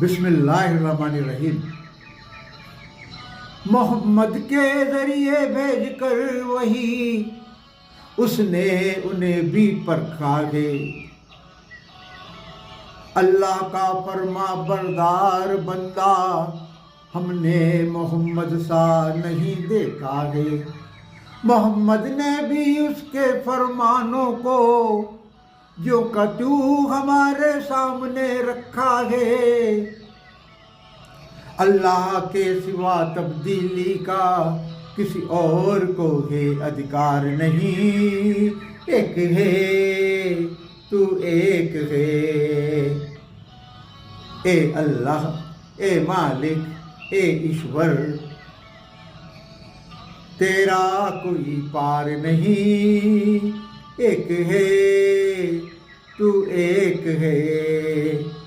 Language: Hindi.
बिस्मिल्लाहिर्रहमानिर्रहीम। मोहम्मद के जरिए भेजकर वही उसने उन्हें भी परखा है। अल्लाह का फरमा बरदार बंदा हमने मोहम्मद सा नहीं देखा है। मोहम्मद ने भी उसके फरमानों को जो कतू हमारे सामने रखा है। अल्लाह के सिवा तब्दीली का किसी और को है अधिकार नहीं। एक है, तू एक है। ए अल्लाह, ए मालिक, ए ईश्वर, तेरा कोई पार नहीं। एक है, तू एक है।